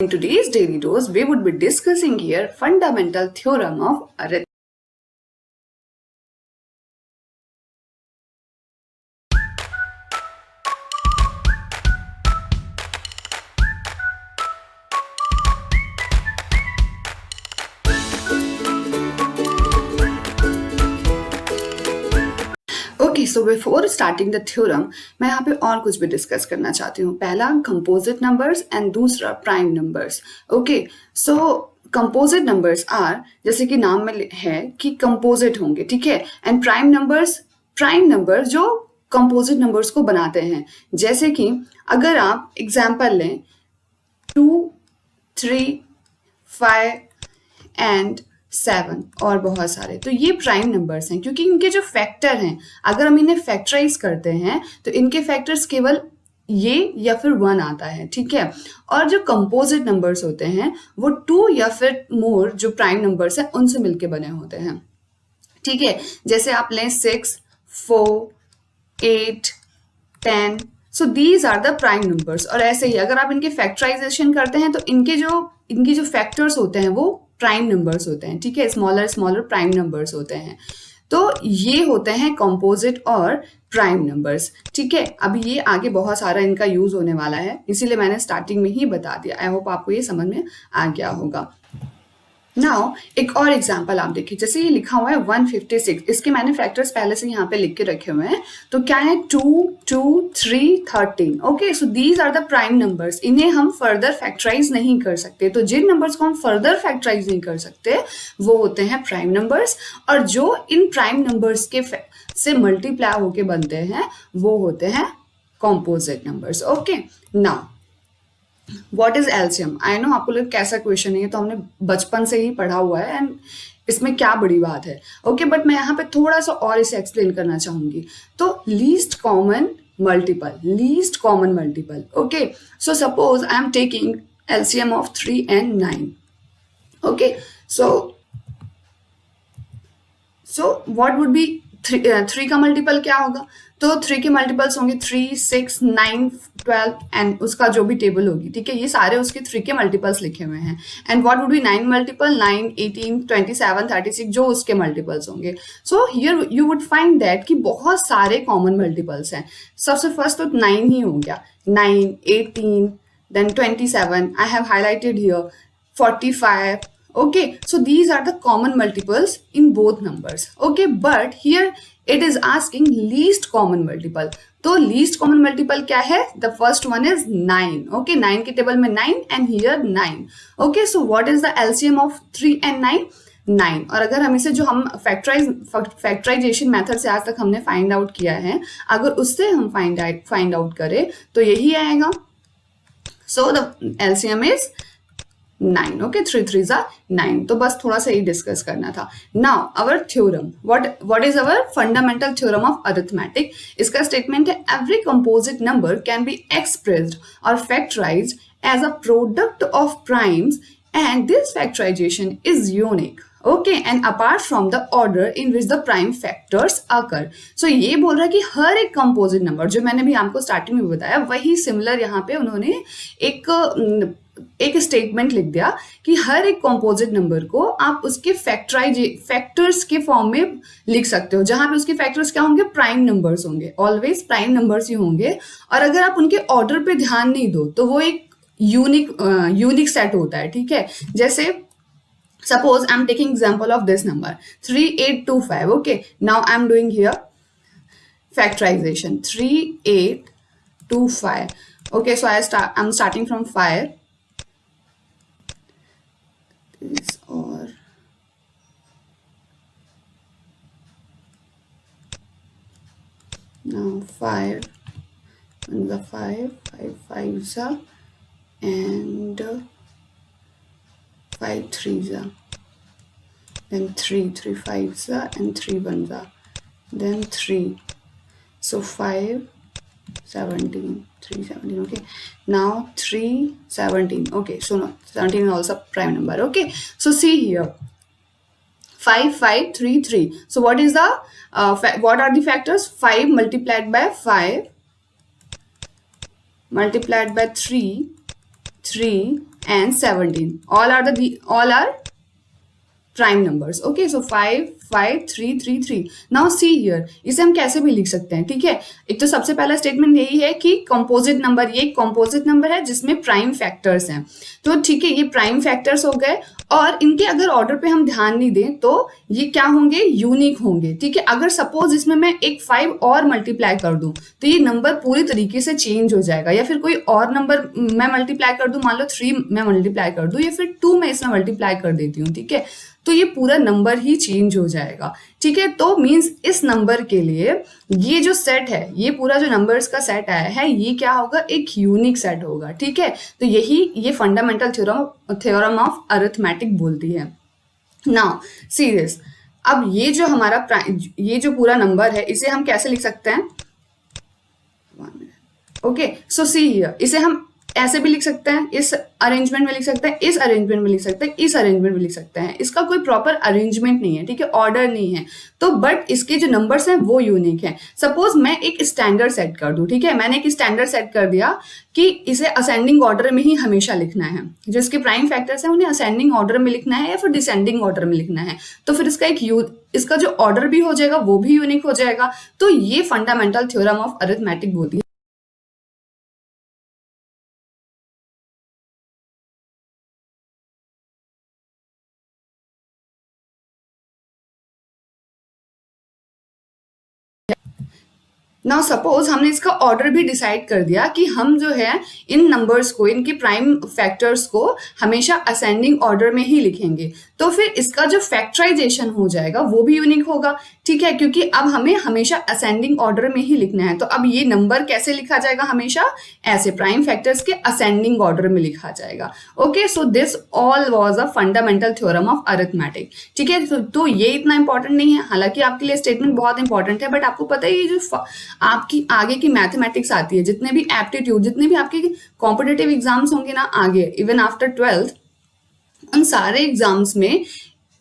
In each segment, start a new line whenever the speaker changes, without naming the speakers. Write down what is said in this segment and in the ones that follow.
In today's daily dose, we would be discussing here fundamental theorem of arithmetic. Okay, so before starting the theorem मैं यहाँ पे और कुछ भी discuss करना चाहती हूँ. पहला कंपोजिट नंबर्स एंड दूसरा prime numbers. Okay, so composite numbers are, जैसे कि नाम में है कि कंपोजिट होंगे, ठीक है. एंड प्राइम नंबर जो कंपोजिट नंबर्स को बनाते हैं. जैसे कि अगर आप एग्जाम्पल लें 2, 3, 5 एंड 7 और बहुत सारे, तो ये प्राइम नंबर्स हैं क्योंकि इनके जो फैक्टर हैं, अगर हम इन्हें फैक्टराइज करते हैं तो इनके फैक्टर्स केवल ये या फिर 1 आता है, ठीक है. और जो कंपोजिट नंबर्स होते हैं वो 2 या फिर मोर जो प्राइम नंबर्स हैं उनसे मिलके बने होते हैं, ठीक है. जैसे आप लें 6, 4, 8, 10. So these are the prime numbers. और ऐसे ही अगर आप इनके फैक्टराइजेशन करते हैं तो इनके जो फैक्टर्स होते हैं वो प्राइम नंबर्स होते हैं, ठीक है. स्मॉलर प्राइम नंबर्स होते हैं. तो ये होते हैं कंपोजिट और प्राइम नंबर्स, ठीक है. अभी ये आगे बहुत सारा इनका यूज होने वाला है, इसीलिए मैंने स्टार्टिंग में ही बता दिया. आई होप आपको ये समझ में आ गया होगा. नाउ एक और एग्जाम्पल आप देखिए, जैसे ये लिखा हुआ है 156. इसके मैंने फैक्टर्स पहले से यहाँ पे लिख के रखे हुए हैं. तो क्या है 2, 2, 3, 13. Okay, so these are the prime numbers. इन्हें हम फर्दर फैक्टराइज नहीं कर सकते. तो जिन नंबर्स को हम फर्दर फैक्टराइज नहीं कर सकते वो होते हैं प्राइम नंबर्स. और जो इन प्राइम नंबर्स के से मल्टीप्लाई होके बनते हैं वो होते हैं composite numbers. Okay, now what is LCM. I know आपको लोग कैसा क्वेश्चन है, ये तो हमने बचपन से ही पढ़ा हुआ है एंड इसमें क्या बड़ी बात है. ओके, बट मैं यहाँ पे थोड़ा सा और इसे एक्सप्लेन करना चाहूंगी. तो least common multiple. Okay, so suppose I am taking LCM of 3 and 9. Okay, so what would be 3 का मल्टीपल क्या होगा. तो 3 के मल्टीपल्स होंगे 3, 6, 9, 12 एंड उसका जो भी टेबल होगी, ठीक है. ये सारे उसके 3 के मल्टीपल्स लिखे हुए हैं. And what would be 9 multiple, 9, 18, 27, 36 जो उसके मल्टीपल्स होंगे. So here you would find that कि बहुत सारे कॉमन मल्टीपल्स हैं. सबसे फर्स्ट तो 9 ही हो गया. 9, 18, then 27, I have highlighted here 45. Okay, so these are the common multiples in both numbers. Okay, but here it is asking least common multiple. तो least common multiple क्या है? The first one is 9. Okay, 9 के table में 9 and here 9. Okay, so what is the LCM of 3 and 9? 9. और अगर हम इसे जो हम फैक्टराइजेशन मेथड से आज तक हमने फाइंड आउट किया है, अगर उससे हम फाइंड आउट करें तो यही आएगा. So the LCM is 9. Okay, 3 3s are 9. तो बस थोड़ा सा ही डिस्कस करना था. Now our theorem, what is our fundamental theorem of arithmetic. इसका स्टेटमेंट है every composite number can be expressed और factorized as a product of primes and this factorization is unique. Okay, and apart from the order in which the prime factors occur. So ये बोल रहा है कि हर एक composite number, जो मैंने भी आपको स्टार्टिंग में बताया वही सिमिलर यहाँ पे उन्होंने एक स्टेटमेंट लिख दिया कि हर एक कंपोजिट नंबर को आप उसके फैक्टर्स के फॉर्म में लिख सकते हो, जहां पे उसके फैक्टर्स क्या होंगे, प्राइम नंबर्स होंगे. ऑलवेज प्राइम नंबर्स ही होंगे. और अगर आप उनके ऑर्डर पे ध्यान नहीं दो तो वो एक यूनिक सेट होता है, ठीक है. जैसे suppose I'm taking example of this number 3825. Okay, now I'm doing here factorization 3825. Okay, so I'm starting from 5. This or now 5 and the 5 5s are and 5 3s are, then 3 5s are and 3 1s are, then 3. So 5 17, 3 17. Okay, now 3 17. Okay, so no, 17 is also prime number. Okay, so see here 5 5 3 3. So what is the what are the factors? 5 multiplied by 5 multiplied by 3 3 and 17. All are prime numbers. Okay, so 5 5 3 3 3. Now see here, इसे हम कैसे भी लिख सकते हैं, ठीक है। एक तो सबसे पहला स्टेटमेंट यही है कि कंपोजिट नंबर, ये कंपोजिट नंबर है जिसमें प्राइम फैक्टर्स हैं। तो ठीक है, ये प्राइम फैक्टर्स हो गए, और इनके अगर ऑर्डर पे हम ध्यान नहीं दें तो ये क्या होंगे, यूनिक होंगे, ठीक है। अगर सपोज इसमें मैं एक 5 और मल्टीप्लाई कर दूं तो ये नंबर पूरी तरीके से चेंज हो जाएगा, या फिर कोई और नंबर मैं मल्टीप्लाई कर दूं, मान लो 3 मैं मल्टीप्लाई कर दूं, या फिर 2 मैं इसमें मल्टीप्लाई कर देती हूँ, ठीक है। तो ये पूरा नंबर ही चेंज हो जाएगा, ठीक है। तो मींस इस नंबर के लिए ये जो सेट है, ये पूरा जो नंबर्स का सेट आया है, ये क्या होगा, एक यूनिक सेट होगा, ठीक है। तो यही ये फंडामेंटल थ्योरम ऑफ अरिथमेटिक बोलती है। नाउ सीरियस, अब ये जो हमारा ये जो पूरा नंबर है, इसे हम कैसे लिख सकते हैं, ओके। सो सी हियर, इसे हम ऐसे भी लिख सकते हैं, इस अरेंजमेंट में लिख सकते हैं, इस अरेंजमेंट में लिख सकते हैं, इस अरेंजमेंट में लिख सकते हैं। इसका कोई प्रॉपर अरेंजमेंट नहीं है, ठीक है, ऑर्डर नहीं है। तो बट इसके जो नंबर्स हैं वो यूनिक है। सपोज मैं एक स्टैंडर्ड सेट कर दूं, ठीक है, मैंने एक स्टैंडर्ड सेट कर दिया कि इसे असेंडिंग ऑर्डर में ही हमेशा लिखना है, जो इसके प्राइम फैक्टर्स हैं उन्हें असेंडिंग ऑर्डर में लिखना है या फिर डिसेंडिंग ऑर्डर में लिखना है। तो फिर इसका जो ऑर्डर भी हो जाएगा वो भी यूनिक हो जाएगा। तो ये फंडामेंटल थ्योरम ऑफ अरिथमेटिक बोलती है। नाउ सपोज हमने इसका ऑर्डर भी डिसाइड कर दिया कि हम जो है इन नंबर्स को, इनके प्राइम फैक्टर्स को हमेशा असेंडिंग ऑर्डर में ही लिखेंगे, तो फिर इसका जो फैक्टराइजेशन हो जाएगा वो भी यूनिक होगा, ठीक है, क्योंकि अब हमें हमेशा असेंडिंग ऑर्डर में ही लिखना है। तो अब ये नंबर कैसे लिखा जाएगा, हमेशा ऐसे प्राइम फैक्टर्स के असेंडिंग ऑर्डर में लिखा जाएगा। Okay, so this all was a fundamental theorem of arithmetic, ठीक है। तो ये इतना इंपॉर्टेंट नहीं है, हालांकि आपके लिए स्टेटमेंट बहुत इंपॉर्टेंट है, बट आपको पता है ये जो आपकी आगे की मैथमेटिक्स आती है, जितने भी एप्टीट्यूड, जितने भी आपके कॉम्पिटिटिव एग्जाम्स होंगे ना आगे, इवन आफ्टर 12th, उन सारे एग्जाम्स में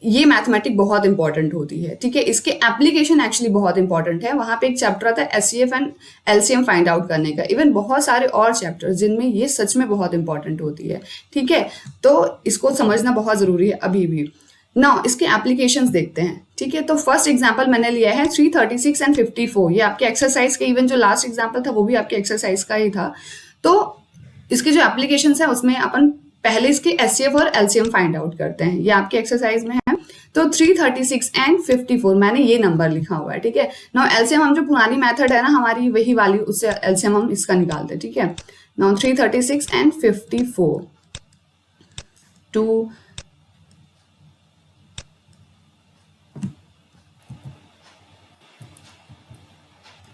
ये मैथमेटिक बहुत इंपॉर्टेंट होती है, ठीक है। इसके एप्लीकेशन एक्चुअली बहुत इंपॉर्टेंट है। वहां पे एक चैप्टर आता है HCF and LCM find out करने का, इवन बहुत सारे और चैप्टर्स जिनमें ये सच में बहुत इंपॉर्टेंट होती है, ठीक है। तो इसको समझना बहुत जरूरी है अभी भी। नाउ इसके एप्लीकेशंस देखते हैं, ठीक है। तो फर्स्ट एग्जांपल मैंने लिया है 336 एंड 54, ये आपके एक्सरसाइज के, इवन जो लास्ट एग्जांपल था वो भी आपके एक्सरसाइज का ही था। तो इसके जो एप्लीकेशंस है उसमें अपन पहले इसके एचसीएफ और एलसीएम फाइंड आउट करते हैं, ये आपके एक्सरसाइज में है। तो 336 एंड 54 मैंने ये नंबर लिखा हुआ है, ठीक है। नाउ एलसीएम, हम जो पुरानी मेथड है ना हमारी, वही वाली, उससे एलसीएम हम इसका निकालते हैं, ठीक है। नाउ 336 एंड 54 टू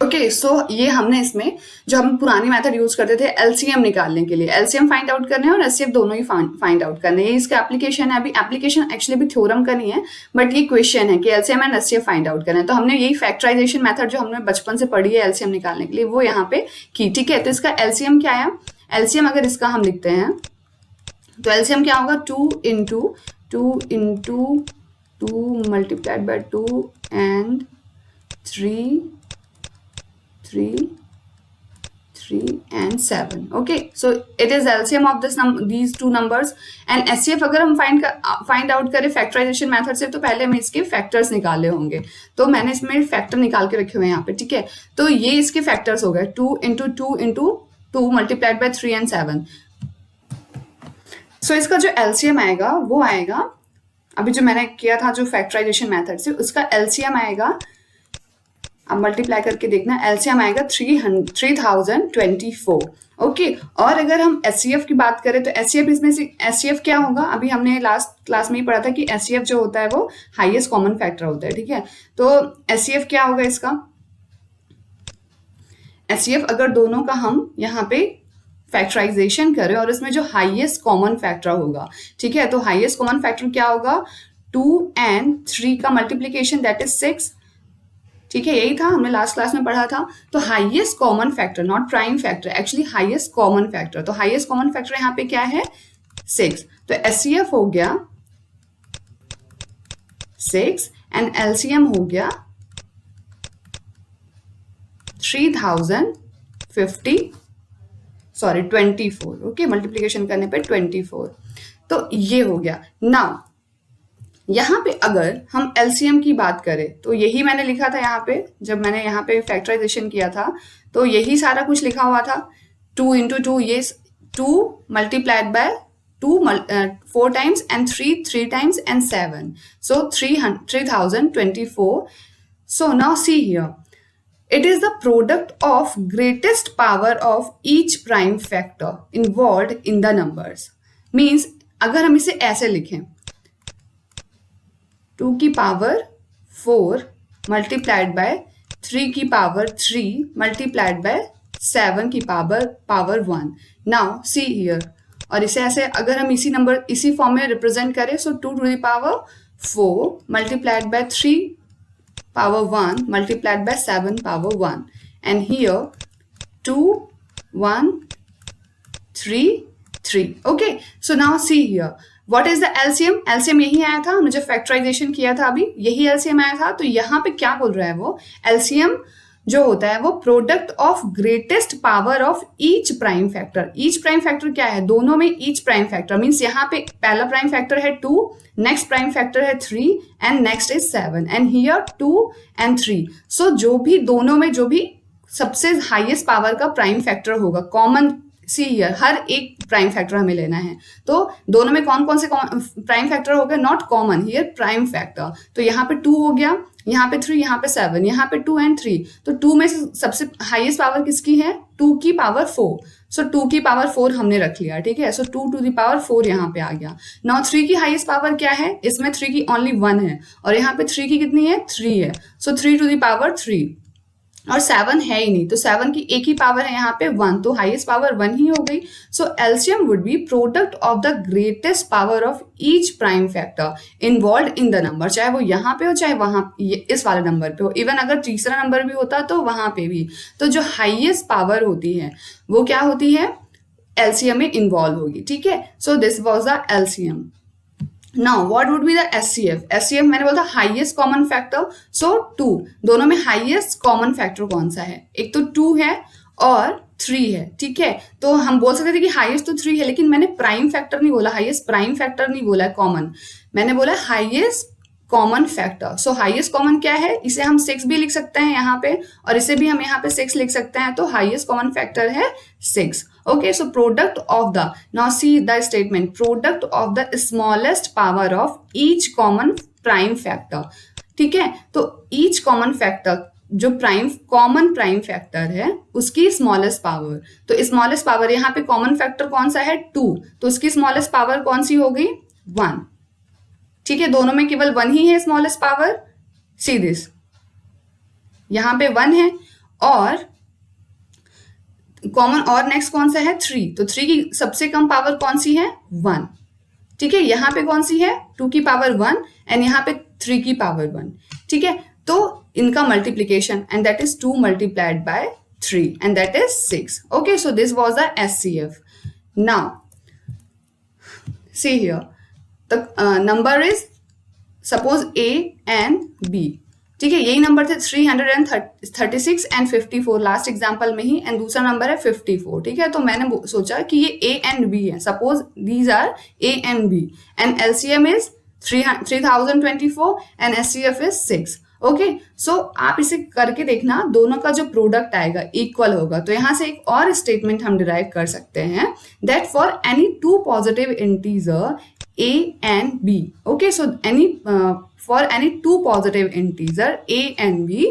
ओके, सो ये हमने इसमें जो हम पुरानी मेथड यूज करते थे एलसीएम निकालने के लिए, एलसीएम फाइंड आउट करने हैं और एचसीएफ दोनों ही फाइंड आउट करने हैं। ये इसका एप्लीकेशन है। अभी एप्लीकेशन एक्चुअली भी थ्योरम का नहीं है, बट ये क्वेश्चन है कि LCM and HCF find out करना है। तो हमने यही फैक्टराइजेशन मेथड जो हमने बचपन से पढ़ी है एलसीएम निकालने के लिए, वो यहाँ पे की, ठीक है। तो इसका एलसीएम क्या है, एलसीएम अगर इसका हम लिखते हैं तो एलसीएम क्या होगा, 2 into 2 multiplied by 2 and 3 and 7. Okay, so it is LCM of these two numbers. and HCF अगर हम फाइंड आउट करें फैक्टराइजेशन मेथड से, तो पहले हमें इसके फैक्टर्स निकाले होंगे। तो मैंने इसमें फैक्टर निकाल के रखे हुए हैं यहाँ पे, ठीक है। तो ये इसके फैक्टर्स हो गए 2 इंटू 2 मल्टीप्लाइड बाय 3 and 7। सो इसका जो LCM आएगा वो आएगा, अभी जो मैंने किया था जो फैक्टराइजेशन मेथड से, उसका LCM आएगा, अब मल्टीप्लाई करके देखना, एलसीएम आएगा 3024। ओके, और अगर हम एचसीएफ की बात करें तो एचसीएफ, इसमें से एचसीएफ क्या होगा, अभी हमने लास्ट क्लास में ही पढ़ा था कि एचसीएफ जो होता है वो हाईएस्ट कॉमन फैक्टर होता है, ठीक है। तो एचसीएफ क्या होगा इसका, एचसीएफ अगर दोनों का हम यहाँ पे फैक्टराइजेशन करें और इसमें जो हाईएस्ट कॉमन फैक्टर होगा, ठीक है, तो हाईएस्ट कॉमन फैक्टर क्या होगा, 2 and 3 का मल्टीप्लीकेशन, दैट इज 6, ठीक है। यही था हमने लास्ट क्लास में पढ़ा था। तो highest common factor, not prime factor, actually highest common factor, तो हाईएस्ट कॉमन फैक्टर यहाँ पे क्या है, 6। तो एचसीएफ हो गया 6 एंड एलसीएम हो गया 3054। सॉरी 24, ओके, मल्टीप्लीकेशन करने पे 24। तो ये हो गया। नाउ यहाँ पे अगर हम एलसीएम की बात करें तो यही मैंने लिखा था यहाँ पे, जब मैंने यहाँ पे फैक्टराइजेशन किया था तो यही सारा कुछ लिखा हुआ था। 2 into 2, ये 2 multiplied by 2 4 times and 3 times and 7, so 3024. So now see here, it is the product of greatest power of each prime factor involved in the numbers. Means अगर हम इसे ऐसे लिखें 2 की पावर 4 मल्टीप्लाइड बाय 3 की power 3 multiplied by 7 की power 1. Now see here, और इसे ऐसे अगर हम इसी फॉर्म में रिप्रेजेंट करें, so 2 to the power 4 multiplied by 3 power 1 multiplied by 7 power 1, and here 2 1 3 3. Okay, so now see here, what is the LCM? LCM यही आया था, हमने जो फैक्टराइजेशन किया था अभी यही LCM आया था। तो यहाँ पे क्या बोल रहा है वो, LCM जो होता है वो product of greatest power of each prime factor. Each prime factor क्या है, दोनों में ईच प्राइम फैक्टर मीन्स यहाँ पे पहला प्राइम फैक्टर है 2, नेक्स्ट प्राइम फैक्टर है 3 and next is 7 and here 2 and 3. सो जो भी दोनों में जो भी सबसे हाईएस्ट पावर का प्राइम फैक्टर होगा, कॉमन सी हियर, हर एक प्राइम फैक्टर हमें लेना है। तो दोनों में कौन कौन से प्राइम फैक्टर हो गए, not common here, prime factor. तो यहाँ पे 2 हो गया, यहाँ पे 3, यहाँ पे 7, यहाँ पे 2 and 3। तो 2 में से सबसे हाईएस्ट पावर किसकी है, 2 की पावर 4। सो 2 की पावर 4 हमने रख लिया, ठीक है। सो 2 to the पावर 4 यहाँ पे आ गया। नाउ 3 की हाईएस्ट पावर क्या है, इसमें 3 की ओनली 1 है और यहाँ पे 3 की कितनी है, 3 है। सो 3 to the पावर 3 और 7 है ही नहीं, तो 7 की एक ही पावर है यहाँ पे 1, तो हाईएस्ट पावर 1 ही हो गई। So LCM would be product of the greatest power of each prime factor involved in the number, चाहे वो यहाँ पे हो चाहे वहां इस वाले नंबर पे हो, इवन अगर तीसरा नंबर भी होता तो वहां पे भी। तो जो हाईएस्ट पावर होती है वो क्या होती है, एलसीएम में इन्वॉल्व होगी, ठीक है। So this was the LCM. Now what would be the HCF? HCF मैंने बोला हाईएस्ट कॉमन फैक्टर, सो 2। दोनों में हाईएस्ट कॉमन फैक्टर कौन सा है, एक तो 2 है और 3 है, ठीक है। तो हम बोल सकते थे कि हाईएस्ट तो 3 है, लेकिन मैंने प्राइम फैक्टर नहीं बोला, हाईएस्ट प्राइम फैक्टर नहीं बोला है, कॉमन मैंने बोला हाईएस्ट कॉमन फैक्टर। सो हाईएस्ट कॉमन क्या है, इसे हम 6 भी लिख सकते हैं यहाँ पे और इसे भी हम यहाँ पे 6 लिख सकते हैं, तो हाईएस्ट कॉमन फैक्टर है 6। Okay, so product of the, now see the statement, product of the smallest power of each common prime factor, ठीक है। तो each common factor जो कॉमन प्राइम फैक्टर है उसकी स्मॉलेस्ट पावर, तो स्मॉलेस्ट पावर यहाँ पे कॉमन फैक्टर कौन सा है, 2, तो उसकी स्मॉलेस्ट पावर कौन सी हो गई, 1, ठीक है। दोनों में केवल 1 ही है स्मॉलेस्ट पावर, सी दिस, यहाँ पे 1 है और कॉमन, और नेक्स्ट कौन सा है, 3, तो 3 की सबसे कम पावर कौन सी है, 1, ठीक है। यहाँ पे कौन सी है, 2 की पावर 1 एंड यहाँ पे 3 की पावर 1, ठीक है। तो इनका multiplication and that is 2 multiplied by 3 and that is 6। Okay, so this was the HCF. Now see here the number is suppose A and B, ठीक है। यही नंबर थे 336 एंड 54 लास्ट एग्जाम्पल में ही, एंड दूसरा नंबर है 54, ठीक है। तो मैंने सोचा कि ये A and B है, suppose these are A and B and LCM is 3024 and HCF is 6। Okay, so आप इसे करके देखना, दोनों का जो प्रोडक्ट आएगा इक्वल होगा। तो यहां से एक और स्टेटमेंट हम डिराइव कर सकते हैं, that for any 2 positive integer A and B, okay, so for any 2 positive integer A and B,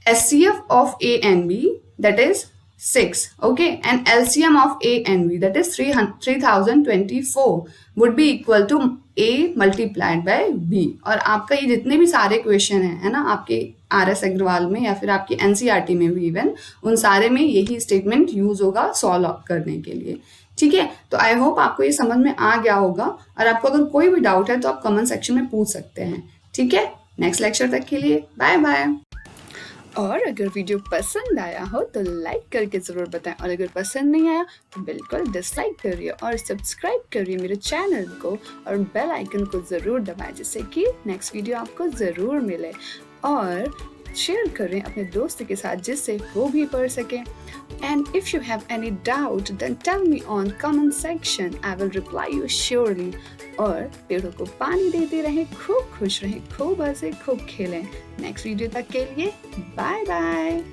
HCF of A and B that is 6, okay, and LCM of A and B that is 3024 would be equal to A multiplied by B। और आपका ये जितने भी सारे question है ना, आपके RS Agarwal में या फिर आपके NCERT में भी इवन, उन सारे में यही स्टेटमेंट यूज होगा सॉल्व करने के लिए, ठीक है। तो आई होप आपको ये समझ में आ गया होगा, और आपको अगर कोई भी डाउट है तो आप कमेंट सेक्शन में पूछ सकते हैं, ठीक है। नेक्स्ट लेक्चर तक के लिए बाय बाय। और अगर वीडियो पसंद आया हो तो लाइक करके ज़रूर बताएं, और अगर पसंद नहीं आया तो बिल्कुल डिसलाइक करिए और सब्सक्राइब करिए मेरे चैनल को और बेल आइकन को ज़रूर दबाएं, जिससे कि नेक्स्ट वीडियो आपको ज़रूर मिले। और शेयर करें अपने दोस्त के साथ जिससे वो भी पढ़ सके। And if you have any doubt, then tell me on comment section. I will reply you surely. और पेड़ों को पानी देते रहें, खूब खुश रहें, खूब हंसे, खूब खेलें। नेक्स्ट वीडियो तक के लिए बाय बाय।